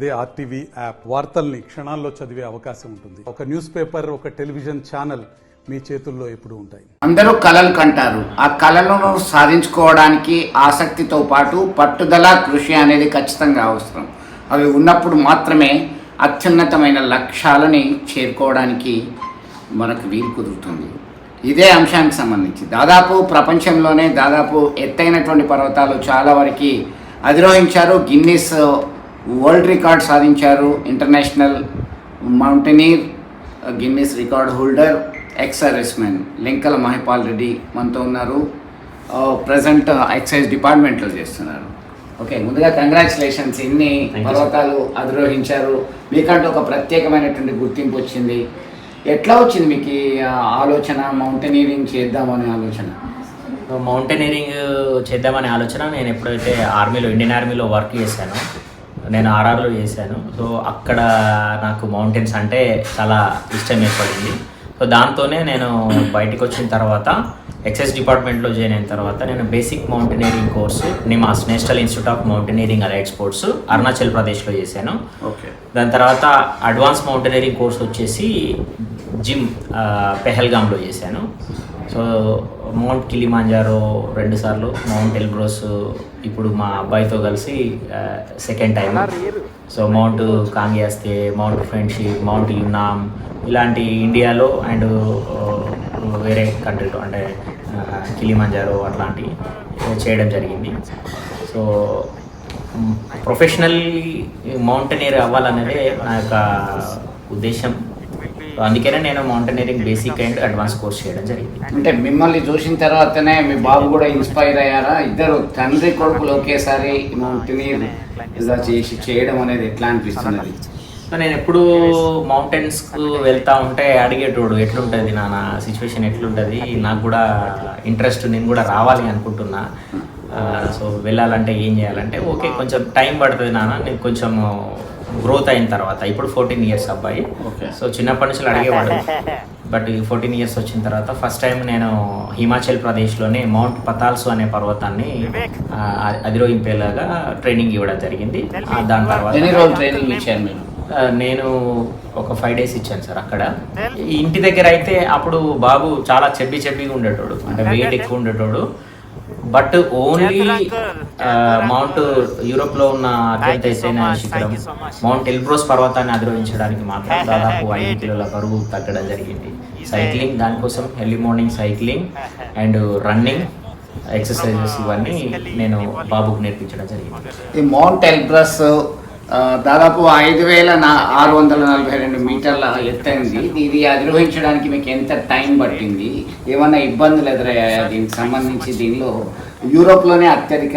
అదే RTV app వార్తల్ని క్షణాల్లో చదివే అవకాశం ఉంటుంది. ఒక న్యూస్ పేపర్, ఒక టెలివిజన్ ఛానల్ మీ చేతుల్లో ఎప్పుడు ఉంటాయి. అందరూ కలలు కంటారు. ఆ కళలను సాధించుకోవడానికి ఆసక్తితో పాటు పట్టుదల, కృషి అనేది ఖచ్చితంగా అవసరం. అవి ఉన్నప్పుడు మాత్రమే అత్యున్నతమైన లక్ష్యాలని చేరుకోవడానికి మనకు వీలు కుదురుతుంది. ఇదే అంశానికి సంబంధించి దాదాపు ప్రపంచంలోనే ఎత్తైనటువంటి పర్వతాలు చాలా వరకు అధిరోహించారు. గిన్నిస్ వరల్డ్ రికార్డ్ సాధించారు. International mountaineer, Guinness record holder, ex-servicemen Linkala Mahipal Reddy మనతో ఉన్నారు. ప్రజెంట్ ఎక్సైజ్ డిపార్ట్మెంట్లో చేస్తున్నారు. ఓకే, ముందుగా కంగ్రాచులేషన్స్. ఇన్ని పర్వతాలు అధిరోహించారు. మీకంటూ ఒక ప్రత్యేకమైనటువంటి గుర్తింపు వచ్చింది. ఎట్లా వచ్చింది మీకు ఆలోచన, మౌంటైనీరింగ్ చేద్దామనే ఆలోచన? మౌంటైనీరింగ్ చేద్దామనే ఆలోచన నేను ఎప్పుడైతే ఇండియన్ ఆర్మీలో వర్క్ చేశాను, నేను ఆర్ఆర్లో చేశాను. సో అక్కడ నాకు మౌంటైన్స్ అంటే చాలా ఇష్టం ఏర్పడింది. సో దాంతోనే నేను బయటకు వచ్చిన తర్వాత ఎక్సైజ్ డిపార్ట్మెంట్లో జాయిన్ అయిన తర్వాత నేను basic mountaineering course నిమాస్ national institute of mountaineering allied sports Arunachal ప్రదేశ్లో చేశాను. ఓకే, దాని తర్వాత అడ్వాన్స్ మౌంటైనీరింగ్ కోర్స్ వచ్చేసి జిమ్ పెహల్గామ్లో చేశాను. సో మౌంట్ కిలిమాంజారో 2 సార్లు, మౌంట్ ఎల్బ్రోస్ ఇప్పుడు మా అబ్బాయితో కలిసి second time. So mount Kangyatse, mount friendship, mount Yunam ఇలాంటి ఇండియాలో అండ్ వేరే కంట్రీలో అంటే కిలిమాంజారో అట్లాంటి చేయడం జరిగింది. సో ప్రొఫెషనల్ మౌంటైనీర్ అవ్వాలనేదే నా యొక్క ఉద్దేశం. అందుకనే నేను mountaineering basic and advance course చేయడం జరిగింది. అంటే మిమ్మల్ని చూసిన తర్వాతనే మీ బాబు కూడా ఇన్స్పైర్ అయ్యారా? ఇద్దరు తండ్రి కొడుకులు ఒకేసారి మౌంటైనీర్ ఇలా చేయడం అనేది ఎట్లా అనిపిస్తున్నది? నేను ఎప్పుడు మౌంటైన్స్కు వెళ్తూ ఉంటే అడిగేటోడు, ఎట్లుంటుంది నాన్న సిచ్యువేషన్, ఎట్లుంటుంది, నాకు కూడా ఇంట్రెస్ట్, నేను కూడా రావాలి అనుకుంటున్నా. సో వెళ్ళాలంటే ఏం చేయాలంటే, ఓకే కొంచెం టైం పడుతుంది నాన్న, నేను కొంచెం గ్రోత్ అయిన తర్వాత, ఇప్పుడు 14 ఇయర్స్ అబ్బాయి. సో చిన్నప్పటి నుంచి అడిగేవాడు. బట్ 14 ఇయర్స్ వచ్చిన తర్వాత ఫస్ట్ టైం నేను హిమాచల్ ప్రదేశ్లోనే మౌంట్ పతాల్సు అనే పర్వతాన్ని అధిరోహింపేలాగా ట్రైనింగ్ ఇవ్వడం జరిగింది. దాని తర్వాత ఎన్ని రోజులు ట్రైనింగ్ ఇచ్చాను మీరు? నేను ఒక 5 days ఇచ్చాను సార్. అక్కడ ఇంటి దగ్గర అయితే అప్పుడు బాబు చాలా చెబ్బిగా ఉండేటోడు, అంటే వెయిట్ ఎక్కువ ఉండేటోడు. బట్ ఓన్లీ మౌంట్ యూరోప్లో ఉన్న అత్యంత ఎత్తైన శిఖరం మౌంట్ ఎల్బ్రోస్ పర్వతాన్ని అధిరోహించడానికి మాత్రం దాదాపు 5 కిలోల బరువు తగ్గడం జరిగింది. సైక్లింగ్, దానికోసం early morning cycling and running exercises ఇవన్నీ నేను బాబుకు నేర్పించడం జరిగింది. ఈ మౌంట్ ఎల్బ్రస్ దాదాపు 5,642 మీటర్ల ఎత్తైంది. ఇది అధిరోహించడానికి మీకు ఎంత టైం పట్టింది? ఏమన్నా ఇబ్బందులు ఎదురయ్యాయా దీనికి సంబంధించి? దీనిలో యూరోప్లోనే అత్యధిక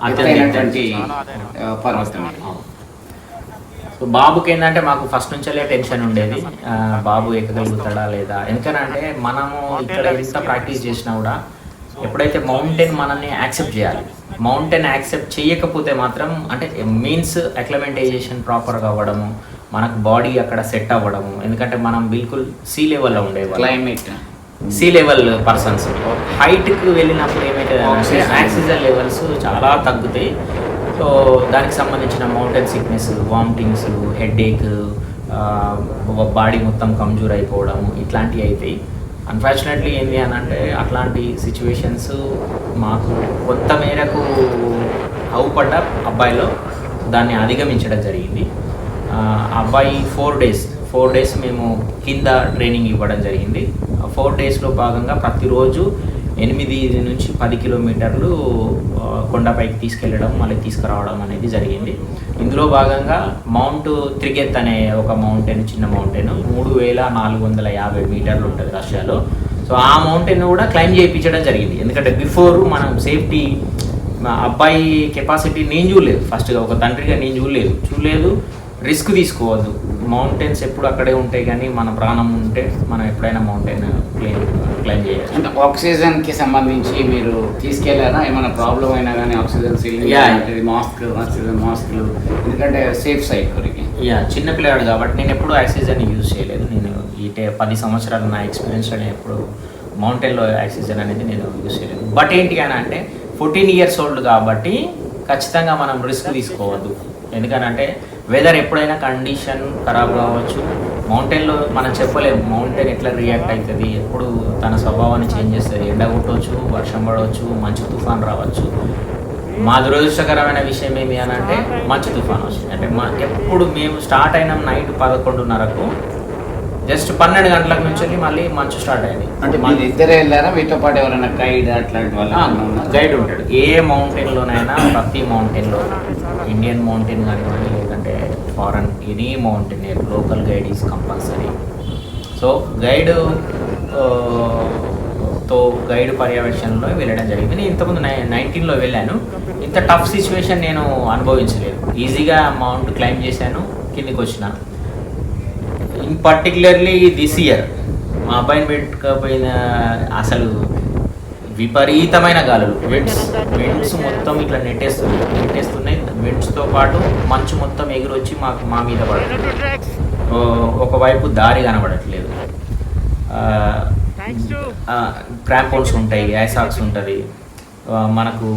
ఎత్తైనటువంటి పర్వతం. సో బాబుకి ఏంటంటే మాకు ఫస్ట్ నుంచే టెన్షన్ ఉండేది, బాబు ఎక్కగలుగుతాడా లేదా. ఎందుకనంటే మనము ఇక్కడ ఎంత ప్రాక్టీస్ చేసినా కూడా ఎప్పుడైతే మౌంటైన్ మనల్ని యాక్సెప్ట్ చేయాలి, మౌంటైన్ యాక్సెప్ట్ చేయకపోతే మాత్రం, అంటే మీన్స్ అక్లమెటైజేషన్ ప్రాపర్గా అవ్వడము, మనకు బాడీ అక్కడ సెట్ అవ్వడము. ఎందుకంటే మనం బిల్కుల్ సీ లెవెల్లో ఉండేవాళ్ళం, క్లైమేట్ సీ లెవెల్ పర్సన్స్. హైట్కి వెళ్ళినప్పుడు ఏమైతే ఆక్సిజన్ లెవెల్స్ చాలా తగ్గుతాయి. సో దానికి సంబంధించిన mountain sickness, vomitings, headache, body మొత్తం కమ్జూర్ అయిపోవడం ఇట్లాంటివి అవుతాయి. అన్ఫార్చునేట్లీ ఏంటి అని అంటే అట్లాంటి సిచ్యువేషన్స్ మాకు కొంత మేరకు అవుపడ్డ అబ్బాయిలో దాన్ని అధిగమించడం జరిగింది. అబ్బాయి 4 days మేము కింద ట్రైనింగ్ ఇవ్వడం జరిగింది. 4 daysలో భాగంగా ప్రతిరోజు 8 నుంచి 10 కిలోమీటర్లు కొండపైకి తీసుకెళ్ళడం, మళ్ళీ తీసుకురావడం అనేది జరిగింది. ఇందులో భాగంగా మౌంట్ త్రిగెత్ అనే ఒక మౌంటైన్, చిన్న మౌంటైన్ 3,450 మీటర్లు ఉంటుంది రష్యాలో. సో ఆ మౌంటైన్ కూడా క్లైంబ్ చేయించడం జరిగింది. ఎందుకంటే బిఫోర్ మనం సేఫ్టీ, అబ్బాయి కెపాసిటీ నేను చూడలేదు, ఫస్ట్గా ఒక తండ్రిగా నేను చూడలేదు. రిస్క్ తీసుకోవద్దు, మౌంటైన్స్ ఎప్పుడు అక్కడే ఉంటాయి, కానీ మన ప్రాణం ఉంటే మనం ఎప్పుడైనా మౌంటైన్ క్లైమ్ చేయాలి. అంటే ఆక్సిజన్కి సంబంధించి మీరు తీసుకెళ్ళారా? ఏమైనా ప్రాబ్లం అయినా కానీ ఆక్సిజన్ సిలిండర్, ఆక్సిజన్ మాస్కులు, ఎందుకంటే సేఫ్ సైడ్ వరకు. చిన్నపిల్లాడు కాబట్టి నేను ఎప్పుడు ఆక్సిజన్ యూజ్ చేయలేదు. నేను 10 సంవత్సరాలు నా ఎక్స్పీరియన్స్లో నేను ఎప్పుడు మౌంటైన్లో ఆక్సిజన్ అనేది నేను యూజ్ చేయలేదు. బట్ ఏంటి అని అంటే 14 years old కాబట్టి ఖచ్చితంగా మనం రిస్క్ తీసుకోవద్దు. ఎందుకనంటే వెదర్ ఎప్పుడైనా కండిషన్ ఖరాబ్ కావచ్చు. మౌంటైన్లో మనం చెప్పలేము మౌంటైన్ ఎట్లా రియాక్ట్ అవుతుంది, ఎప్పుడు తన స్వభావాన్ని చేంజ్ చేస్తుంది. ఎండ కొట్టవచ్చు, వర్షం పడవచ్చు, మంచు తుఫాన్ రావచ్చు. మా దురదృష్టకరమైన విషయం ఏమి అని అంటే మంచు తుఫాన్ వచ్చింది. అంటే ఎప్పుడు మేము స్టార్ట్ అయినాం నైట్ 11:30కు, జస్ట్ 12 గంటల నుంచి మళ్ళీ మంచు స్టార్ట్ అయింది. అంటే మీరు ఇద్దరే వెళ్ళారా, మీతో పాటు ఎవరైనా గైడ్ అట్లాంటి వాళ్ళు? గైడ్ ఉంటాడు. ఏ మౌంటైన్లోనైనా, ప్రతి మౌంటైన్లో, ఇండియన్ మౌంటైన్ కానివ్వండి లేదంటే foreign any mountain, local guide is compulsory. So guide పర్యవేక్షణలో వెళ్ళడం జరిగింది. నేను ఇంతకుముందు 19లో వెళ్ళాను. ఇంత టఫ్ సిచ్యువేషన్ నేను అనుభవించలేదు. ఈజీగా మౌంట్ క్లైంబ్ చేశాను, కిందికి వచ్చిన. ఇన్ పర్టికులర్లీ దిస్ ఇయర్ మా అబ్బాయిని పెట్టుకపోయిన అసలు విపరీతమైన గాలులు, విండ్స్ మొత్తం ఇట్లా నెట్టేస్తున్నాయి. విండ్స్తో పాటు మంచు మొత్తం ఎగురొచ్చి మా మీద పడదు. ఒకవైపు దారి కనబడట్లేదు. క్రాంపోన్స్ ఉంటాయి, ఐసాక్స్ ఉంటుంది, మనకు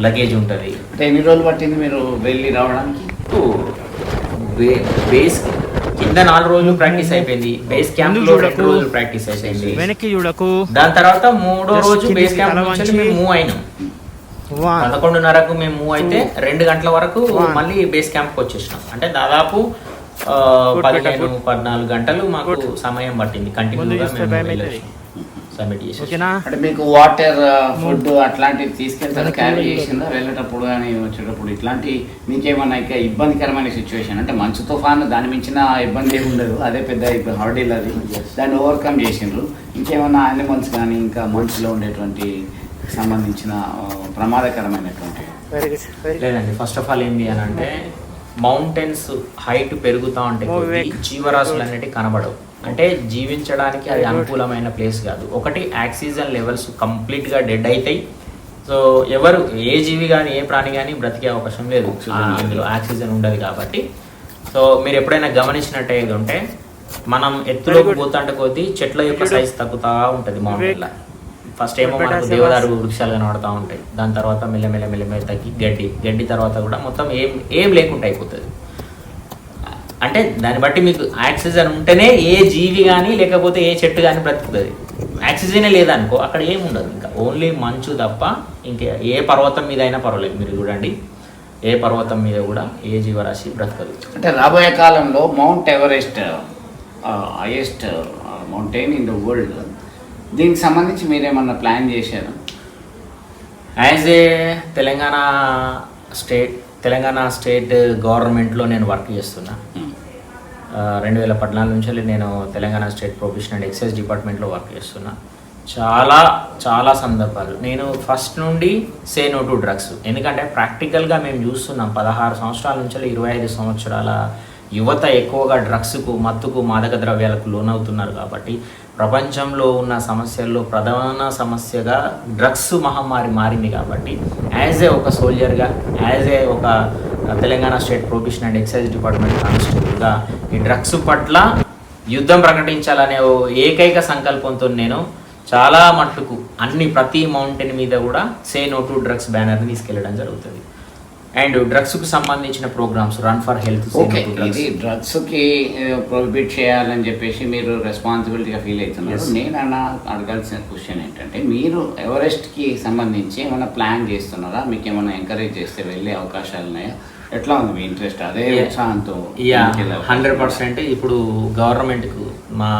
లగేజ్ ఉంటుంది. అంటే ఎన్ని రోజులు పట్టింది మీరు వెళ్ళి రావడానికి? బేస్ కింద 4 రోజులు ప్రాక్టీస్ అయిపోయింది. బేస్ క్యాంప్ లో 2 రోజులు ప్రాక్టీస్ అయిపోయింది. దాని తర్వాత 3వ రోజు బేస్ క్యాంప్ నుంచి మేము మూవ్ అయినాం. 11:30కు మేము మూవ్ అయితే 2 గంటల వరకు మళ్ళీ బేస్ క్యాంప్కి వచ్చేసినాం. అంటే దాదాపు 15-14 గంటలు మాకు సమయం పట్టింది కంటిన్యూగా సబ్మిట్ చేసి. అంటే మీకు వాటర్, ఫుడ్ అట్లాంటివి తీసుకెళ్తారా, క్యారీ చేసిందా వెళ్ళేటప్పుడు కానీ వచ్చేటప్పుడు? ఇట్లాంటి మీకేమన్నా ఇంకా ఇబ్బందికరమైన సిచ్యువేషన్ అంటే మంచు తుఫాను దాని మించిన ఇబ్బంది ఏమి ఉండదు, అదే పెద్ద హార్డీల్ అది, దాన్ని ఓవర్కమ్ చేసిండ్రు. ఇంకేమన్నా యానిమల్స్ కానీ ఇంకా మంచులో ఉండేటువంటి సంబంధించిన ప్రమాదకరమైనటువంటి? లేదండి. ఫస్ట్ ఆఫ్ ఆల్ ఏంటి అని అంటే మౌంటైన్స్ హైట్ పెరుగుతూ ఉంటే జీవరాశులు అనేవి కనబడవు. అంటే జీవించడానికి అది అనుకూలమైన ప్లేస్ కాదు. ఒకటి ఆక్సిజన్ లెవెల్స్ కంప్లీట్గా డెడ్ అవుతాయి. సో ఎవరు ఏ జీవి కానీ ఏ ప్రాణి కానీ బ్రతికే అవకాశం లేదు, అందులో ఆక్సిజన్ ఉండదు కాబట్టి. సో మీరు ఎప్పుడైనా గమనించినట్టయితే ఉంటే మనం ఎత్తులోకి పోతుంటే కొద్దీ చెట్ల యొక్క సైజ్ తగ్గుతూ ఉంటుంది మౌంటైన్లో. ఫస్ట్ ఏమో మనకు దేవదారు వృక్షాలు కనబడుతూ ఉంటాయి. దాని తర్వాత మెల్లమెల్ల తగ్గి గడ్డి తర్వాత కూడా మొత్తం ఏం లేకుండా అయిపోతుంది. అంటే దాన్ని బట్టి మీకు ఆక్సిజన్ ఉంటేనే ఏ జీవి కానీ లేకపోతే ఏ చెట్టు కానీ బ్రతుకుతుంది. ఆక్సిజనే లేదనుకో అక్కడ ఏముండదు, ఇంకా ఓన్లీ మంచు తప్ప. ఇంకా ఏ పర్వతం మీద అయినా పర్వాలేదు, మీరు చూడండి ఏ పర్వతం మీద కూడా ఏ జీవరాశి బ్రతకదు. అంటే రాబోయే కాలంలో mount Everest highest mountain in the world, దీనికి సంబంధించి మీరేమన్నా ప్లాన్ చేశారు? యాజ్ ఏ తెలంగాణ స్టేట్ గవర్నమెంట్లో నేను వర్క్ చేస్తున్నా. 2014 నుంచి నేను Telangana state profession and excise డిపార్ట్మెంట్లో వర్క్ చేస్తున్నా. చాలా సందర్భాలు నేను ఫస్ట్ నుండి సే నో టు డ్రగ్స్. ఎందుకంటే ప్రాక్టికల్గా మేము చూస్తున్నాం 16 సంవత్సరాల నుంచి 25 సంవత్సరాల యువత ఎక్కువగా డ్రగ్స్కు, మత్తుకు, మాదక ద్రవ్యాలకు లోనవుతున్నారు. కాబట్టి ప్రపంచంలో ఉన్న సమస్యల్లో ప్రధాన సమస్యగా డ్రగ్స్ మహమ్మారి మారింది. కాబట్టి యాజ్ ఏ ఒక సోల్జర్గా, యాజ్ ఏ ఒక Telangana state profession and excise department కానిస్టేబుల్గా ఈ డ్రగ్స్ పట్ల యుద్ధం ప్రకటించాలనే ఏకైక సంకల్పంతో నేను చాలా మట్టుకు ప్రతి మౌంటైన్ మీద కూడా సే నో టు డ్రగ్స్ బ్యానర్ని తీసుకెళ్ళడం జరుగుతుంది. అండ్ డ్రగ్స్కు సంబంధించిన ప్రోగ్రామ్స్, రన్ ఫర్ హెల్త్. ఇది డ్రగ్స్కి ప్రొహిబిట్ చేయాలని చెప్పేసి మీరు రెస్పాన్సిబిలిటీగా ఫీల్ అవుతున్నారు. నేను అడగాల్సిన క్వశ్చన్ ఏంటంటే, మీరు ఎవరెస్ట్కి సంబంధించి ఏమైనా ప్లాన్ చేస్తున్నారా? మీకు ఏమైనా ఎంకరేజ్ చేస్తే వెళ్ళే అవకాశాలు ఉన్నాయా? ఎట్లా ఉంది మీ ఇంట్రెస్ట్? అదే ఉత్సాహంతో? 100%. ఇప్పుడు గవర్నమెంట్కు, మా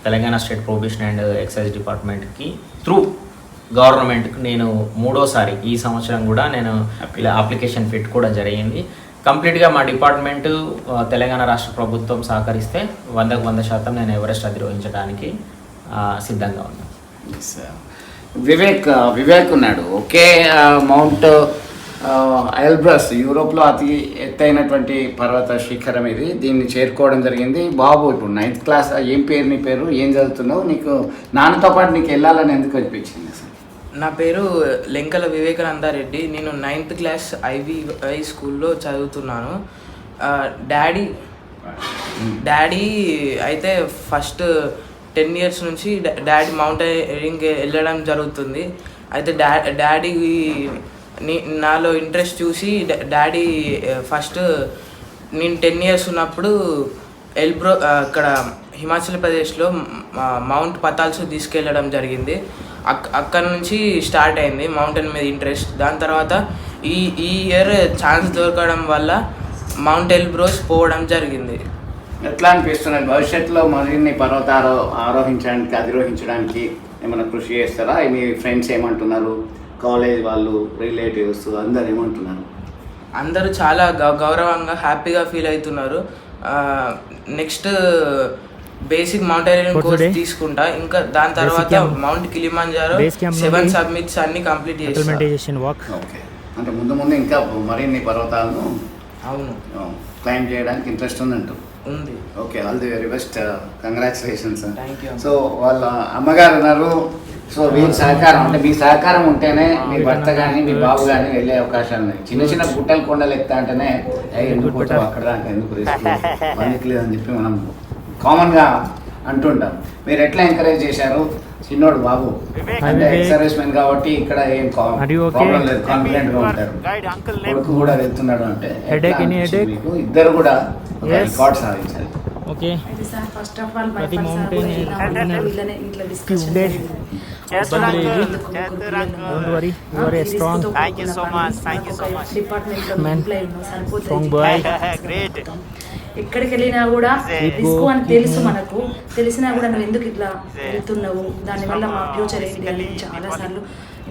Telangana state profession and excise డిపార్ట్మెంట్కి త్రూ గవర్నమెంట్కి నేను 3వసారి ఈ సంవత్సరం కూడా నేను ఇలా అప్లికేషన్ పెట్టుకోవడం జరిగింది. కంప్లీట్గా మా డిపార్ట్మెంటు తెలంగాణ రాష్ట్ర ప్రభుత్వం సహకరిస్తే 100% నేను ఎవరెస్ట్ అధిరోహించడానికి సిద్ధంగా ఉన్నాను. వివేక్ ఉన్నాడు. ఓకే, మౌంట్ ఎల్బ్రస్ యూరోప్లో అతి ఎత్తైనటువంటి పర్వత శిఖరం ఇది. దీన్ని చేరుకోవడం జరిగింది. బాబు ఇప్పుడు 9th క్లాస్. ఏం పేరు నీ పేరు? ఏం చదువుతున్నావు? నీకు నాన్నతో పాటు నీకు వెళ్ళాలని ఎందుకు అనిపించింది? నా పేరు లెంకల వివేకానందారెడ్డి. నేను 9th క్లాస్ IVI స్కూల్లో చదువుతున్నాను. డాడీ అయితే ఫస్ట్ 10 years నుంచి డాడీ మౌంటైనరింగ్ వెళ్ళడం జరుగుతుంది. అయితే డాడీ నాలో ఇంట్రెస్ట్ చూసి డాడీ ఫస్ట్ నేను 10 years ఉన్నప్పుడు ఎల్బ్రో అక్కడ హిమాచల్ ప్రదేశ్లో మౌంట్ పతాల్స్ తీసుకెళ్ళడం జరిగింది. అక్కడ నుంచి స్టార్ట్ అయింది మౌంటైన్ మీద ఇంట్రెస్ట్. దాని తర్వాత ఈ ఇయర్ ఛాన్స్ దొరకడం వల్ల మౌంట్ ఎల్బ్రోస్ పోవడం జరిగింది. ఎట్లా అనిపిస్తున్నది భవిష్యత్తులో మరిన్ని పర్వతాలు ఆరోహించడానికి అధిరోహించడానికి ఏమైనా కృషి చేస్తారా? మీ ఫ్రెండ్స్ ఏమంటున్నారు, కాలేజ్ వాళ్ళు, రిలేటివ్స్ అందరు ఏమంటున్నారు? అందరూ చాలా గౌరవంగా హ్యాపీగా ఫీల్ అవుతున్నారు. నెక్స్ట్ బేసిక్ మౌంటైనరింగ్ కోర్స్ తీసుకుంటా. ఇంకా దాని తర్వాత మౌంట్ కిలిమంజారో 7 సబ్మిట్స్ అన్ని కంప్లీట్ చేస్తాను. ఓకే, అంటే ముందు ఇంకా మరిన్ని పర్వతాలను అవును క్లైమ్ చేయడానికి ఇంట్రెస్ట్ ఉందంటూ ఉంది. Okay, all the very best, congratulations. Thank you. So వాళ్ళ అమ్మగారు ఉన్నారు. సో వీరి సహకారం అంటే మీ సహకారం ఉంటేనే మీ భర్త కానీ మీ బాబు కానీ వెళ్ళే అవకాశాలు ఉన్నాయి. చిన్న గుట్టలు కొండలు ఎక్కుతా అంటేనే ఎందుకు పోతావు అక్కడ దాకా, ఎందుకు రిస్క్ లేదని చెప్పి మనం కామన్గా అంటుంటాం. మీరు ఎట్లా ఎంకరేజ్ చేశారు? చిన్నోడు బాబు అంటే ఎక్సర్వైస్ మెన్ కాబట్టి ఇక్కడ ఏం ప్రాబ్లం లేదు, కాన్ఫిడెంట్ గా ఉంటారు. కొడుకు కూడా వెళ్తున్నాడు అంటే మీకు ఇద్దరు కూడా రికార్డ్ సాధించారు. ఓకే, ఫస్ట్ ఆఫ్ ఆల్ ఎక్కడికి వెళ్ళినా కూడా రిస్క్ అని తెలుసు, మనకు తెలిసినా కూడా నువ్వు ఎందుకు ఇట్లా వెళ్తున్నావు, దానివల్ల మా ఫ్యూచర్ ఏంటి అని చాలాసార్లు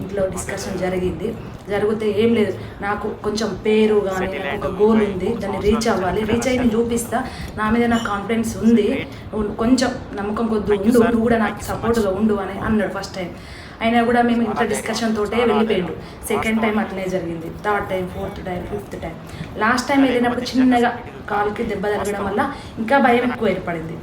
ఇంట్లో డిస్కషన్ జరిగితే ఏం లేదు, నాకు కొంచెం పేరు కానీ ఒక గోల్ ఉంది, దాన్ని రీచ్ అవ్వాలి, రీచ్ అయ్యి నేను చూపిస్తా, నా మీద నాకు కాన్ఫిడెన్స్ ఉంది, నువ్వు కొంచెం నమ్మకం కొద్ది ఉండు, నువ్వు కూడా నాకు సపోర్ట్గా ఉండు అని అన్నాడు ఫస్ట్ టైం. అయినా కూడా మేము ఇంత డిస్కషన్ తోటే వెళ్ళిపోయిండు. సెకండ్ టైం అట్లనే జరిగింది, third time, fourth time, fifth time. Last time వెళ్ళినప్పుడు చిన్నగా కాలుకి దెబ్బ తగలడం వల్ల ఇంకా భయం ఎక్కువ ఏర్పడింది.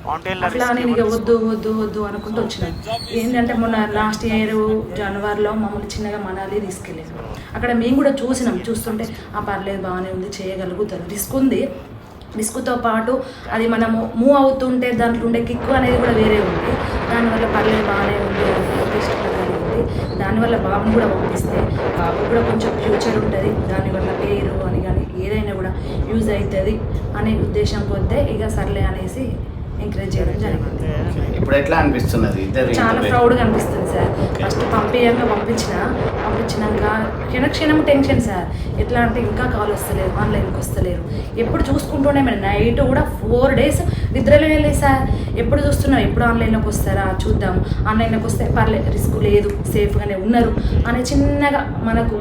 అట్లా నేను ఇక వద్దు అనుకుంటూ వచ్చినాను. ఏంటంటే మొన్న లాస్ట్ ఇయర్ జనవరిలో మమ్మల్ని చిన్నగా మనాలి తీసుకెళ్ళాను. అక్కడ మేము కూడా చూస్తుంటే పర్లేదు బాగానే ఉంది, చేయగలుగుతారు, రిస్క్ ఉంది. రిస్క్తో పాటు అది మనము మూవ్ అవుతుంటే దాంట్లో ఉండే కిక్ అనేది కూడా వేరే ఉంది. దానివల్ల పర్లేదు బాగానే ఉంది ఉంది. దానివల్ల బాబుని కూడా పంపిస్తే బాబు కూడా కొంచెం ఫ్యూచర్ ఉంటుంది, దానివల్ల పేరు అని కానీ ఏదైనా కూడా యూజ్ అవుతుంది అనే ఉద్దేశం కొద్దే ఇక సర్లే అనేసి ఎంకరేజ్ చేయడం జరిగింది. ఇప్పుడు ఎట్లా అనిపిస్తున్నది? చాలా ప్రౌడ్గా అనిపిస్తుంది సార్. ఫస్ట్ పంపించినాక క్షణక్షణం టెన్షన్ సార్. ఎట్లా అంటే ఇంకా కాల్ వస్తలేరు, ఆన్లైన్కి వస్తలేరు, ఎప్పుడు చూసుకుంటూనే మేడం నైట్ కూడా 4 days నిద్రలో వెళ్ళలేదు సార్. ఎప్పుడు చూస్తున్నాం, ఎప్పుడు ఆన్లైన్లోకి వస్తారా చూద్దాం, ఆన్లైన్లోకి వస్తే పర్లేదు రిస్క్ లేదు, సేఫ్గానే ఉన్నారు అనే చిన్నగా మనకు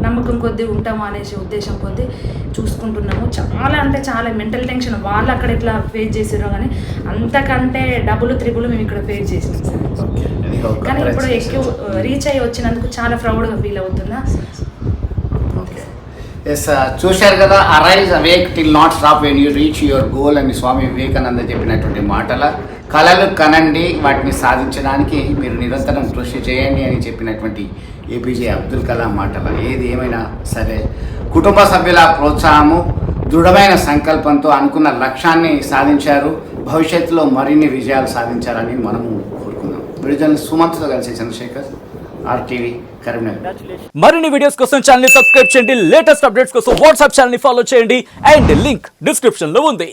నమ్మకం కొద్దీ ఉంటాము అనేసి ఉద్దేశం కొద్దీ చూసుకుంటున్నాము. చాలా అంటే చాలా మెంటల్ టెన్షన్ వాళ్ళు అక్కడ ఎట్లా ఫేస్ చేసారో కానీ అంతకంటే డబుల్ త్రిబుల్ మేము ఇక్కడ ఫేస్ చేసినాం సార్. కానీ ఇప్పుడు ఎక్కువ రీచ్ అయ్యి వచ్చినందుకు చాలా ప్రౌడ్గా ఫీల్ అవుతున్నా. చూశారు కదా, arise awake till not stop when you reach your goal అని స్వామి వివేకానంద చెప్పినటువంటి మాటల కళలు కనండి, వాటిని సాధించడానికి మీరు నిరంతరం కృషి చేయండి అని చెప్పినటువంటి ఏపీజే అబ్దుల్ కలాం మాటల. ఏది ఏమైనా సరే కుటుంబ సభ్యుల ప్రోత్సాహము, దృఢమైన సంకల్పంతో అనుకున్న లక్ష్యాన్ని సాధించారు. భవిష్యత్తులో మరిన్ని విజయాలు సాధించాలని మనము కోరుకుందాం. విడుదల సుమంత్తో కలిసి చంద్రశేఖర్, RTV, కరీంనగర్. మరిన్ని వీడియోస్ కోసం ఛానల్ ని సబ్స్క్రైబ్ చేయండి, లేటెస్ట్ అప్డేట్స్ కోసం వాట్సాప్ ఛానల్ ని ఫాలో చేయండి అండ్ లింక్ డిస్క్రిప్షన్ లో ఉంది.